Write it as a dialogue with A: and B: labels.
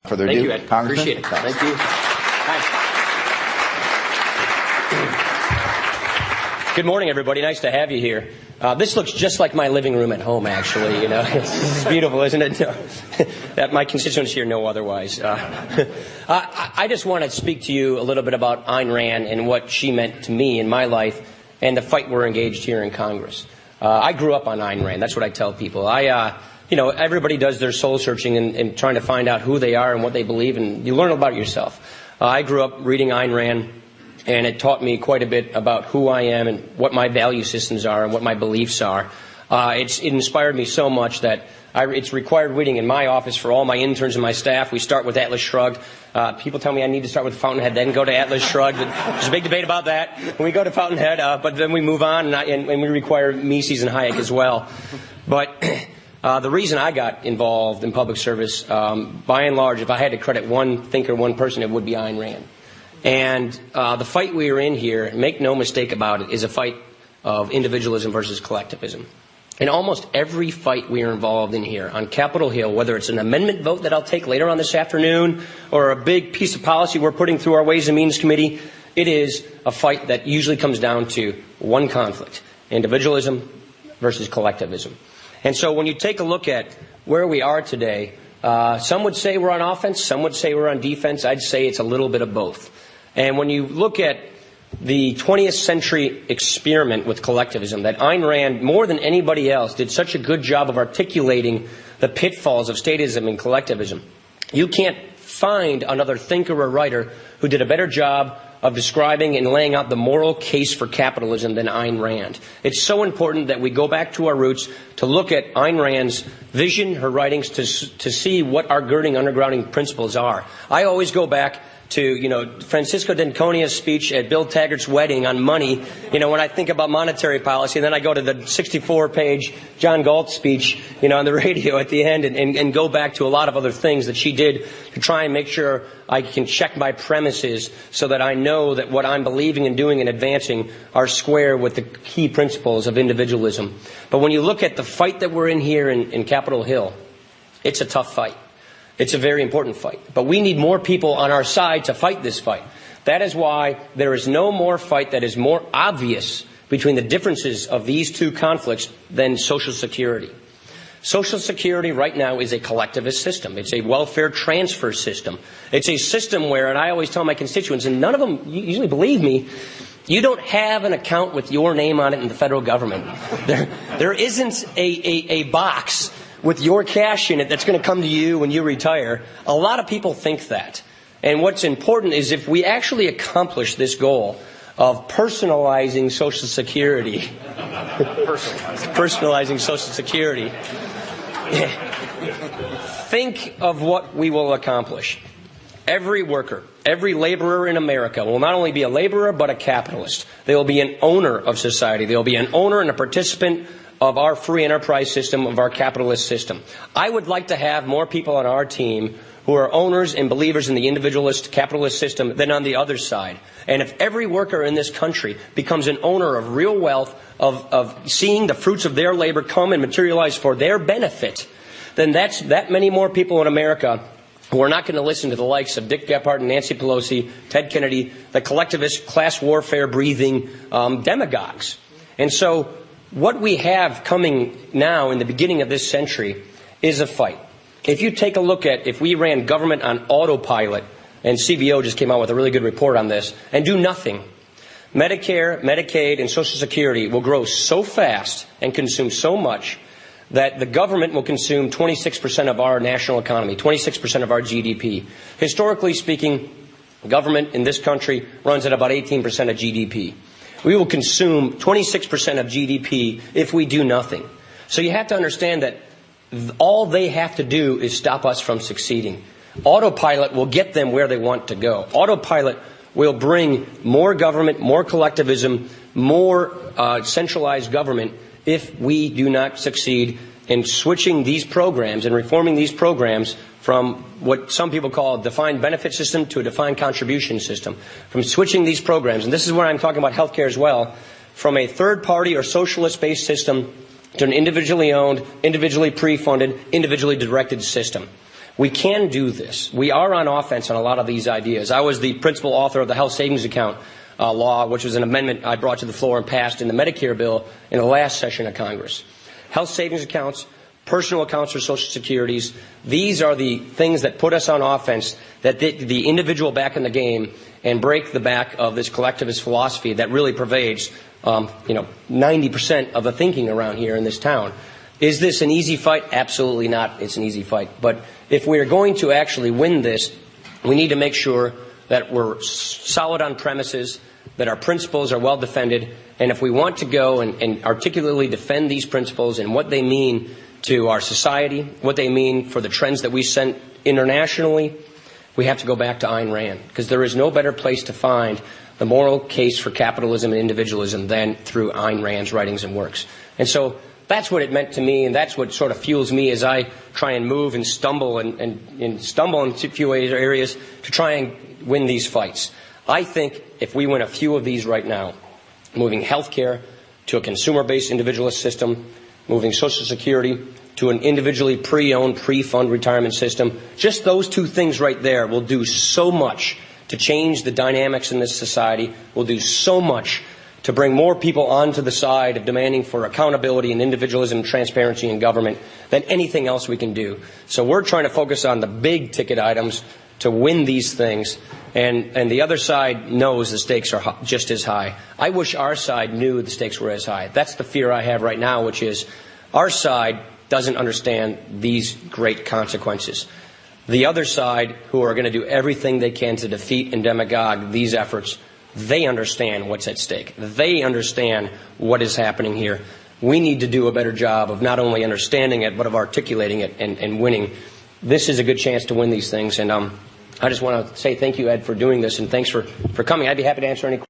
A: Further
B: Thank
A: ado,
B: you, Ed.
A: Congressman.
B: Appreciate it. Thank you. Hi. Good morning, everybody. Nice to have you here. This looks just like my living room at home, actually. You know, it's beautiful, isn't it? That my constituents here know otherwise. I just want to speak to you a little bit about Ayn Rand and what she meant to me in my life and the fight we're engaged here in Congress. I grew up on Ayn Rand. That's what I tell people. You know, everybody does their soul searching and trying to find out who they are and what they believe, and you learn about yourself. I grew up reading Ayn Rand, and it taught me quite a bit about who I am and what my value systems are and what my beliefs are. It inspired me so much that it's required reading in my office for all my interns and my staff. We start with Atlas Shrugged. People tell me I need to start with Fountainhead, then go to Atlas Shrugged. There's a big debate about that. When we go to Fountainhead, but then we move on, and we require Mises and Hayek as well. But the reason I got involved in public service, by and large, if I had to credit one thinker, one person, it would be Ayn Rand. And the fight we are in here, make no mistake about it, is a fight of individualism versus collectivism. In almost every fight we are involved in here on Capitol Hill, whether it's an amendment vote that I'll take later on this afternoon or a big piece of policy we're putting through our Ways and Means Committee, it is a fight that usually comes down to one conflict: individualism versus collectivism. And so when you take a look at where we are today, some would say we're on offense, some would say we're on defense. I'd say it's a little bit of both. And when you look at the 20th century experiment with collectivism, that Ayn Rand, more than anybody else, did such a good job of articulating the pitfalls of statism and collectivism. You can't find another thinker or writer who did a better job of describing and laying out the moral case for capitalism than Ayn Rand. It's so important that we go back to our roots to look at Ayn Rand's vision, her writings, to see what our undergrounding principles are. I always go back to, you know, Francisco d'Anconia's speech at Bill Taggart's wedding on money, you know, when I think about monetary policy. And then I go to the 64-page John Galt speech, you know, on the radio at the end and go back to a lot of other things that she did to try and make sure I can check my premises so that I know that what I'm believing and doing and advancing are square with the key principles of individualism. But when you look at the fight that we're in here in Capitol Hill, it's a tough fight. It's a very important fight. But we need more people on our side to fight this fight. That is why there is no more fight that is more obvious between the differences of these two conflicts than Social Security. Social Security right now is a collectivist system. It's a welfare transfer system. It's a system where, and I always tell my constituents, and none of them usually believe me, you don't have an account with your name on it in the federal government. There isn't a box with your cash in it that's going to come to you when you retire. A lot of people think that. And what's important is if we actually accomplish this goal of personalizing Social Security, personalizing Social Security, think of what we will accomplish. Every worker, every laborer in America will not only be a laborer but a capitalist. They will be an owner of society. They will be an owner and a participant of our free enterprise system, of our capitalist system. I would like to have more people on our team who are owners and believers in the individualist capitalist system than on the other side. And if every worker in this country becomes an owner of real wealth, of seeing the fruits of their labor come and materialize for their benefit, then that's that many more people in America who are not going to listen to the likes of Dick Gephardt and Nancy Pelosi, Ted Kennedy, the collectivist, class warfare breathing demagogues. And so what we have coming now in the beginning of this century is a fight. If you take a look at, if we ran government on autopilot, and CBO just came out with a really good report on this, and do nothing, Medicare, Medicaid, and Social Security will grow so fast and consume so much that the government will consume 26% of our national economy, 26% of our GDP. Historically speaking, government in this country runs at about 18% of GDP. We will consume 26% of GDP if we do nothing. So you have to understand that all they have to do is stop us from succeeding. Autopilot will get them where they want to go. Autopilot will bring more government, more collectivism, more centralized government if we do not succeed in switching these programs and reforming these programs from what some people call a defined benefit system to a defined contribution system. From switching these programs, and this is where I'm talking about healthcare as well, from a third-party or socialist-based system to an individually owned, individually pre-funded, individually directed system. We can do this. We are on offense on a lot of these ideas. I was the principal author of the health savings account law, which was an amendment I brought to the floor and passed in the Medicare bill in the last session of Congress. Health savings accounts, personal accounts for Social Securities, these are the things that put us on offense, that get the individual back in the game and break the back of this collectivist philosophy that really pervades 90% of the thinking around here in this town. Is this an easy fight? Absolutely not. It's an easy fight. But if we are going to actually win this, we need to make sure that we're solid on premises, that our principles are well defended, and if we want to go and articulately defend these principles and what they mean to our society, what they mean for the trends that we sent internationally, we have to go back to Ayn Rand, because there is no better place to find the moral case for capitalism and individualism than through Ayn Rand's writings and works. And so that's what it meant to me, and that's what sort of fuels me as I try and move and stumble and stumble in a few areas to try and win these fights. I think if we win a few of these right now, moving health care to a consumer-based individualist system, moving Social Security to an individually pre-owned, pre-fund retirement system, just those two things right there will do so much to change the dynamics in this society, will do so much to bring more people onto the side of demanding for accountability and individualism and transparency in government than anything else we can do. So we're trying to focus on the big ticket items to win these things, and the other side knows the stakes are just as high. I wish our side knew the stakes were as high. That's the fear I have right now, which is our side doesn't understand these great consequences. The other side, who are going to do everything they can to defeat and demagogue these efforts, they understand what's at stake. They understand what is happening here. We need to do a better job of not only understanding it, but of articulating it and winning. This is a good chance to win these things, and I just want to say thank you, Ed, for doing this, and thanks for coming. I'd be happy to answer any questions.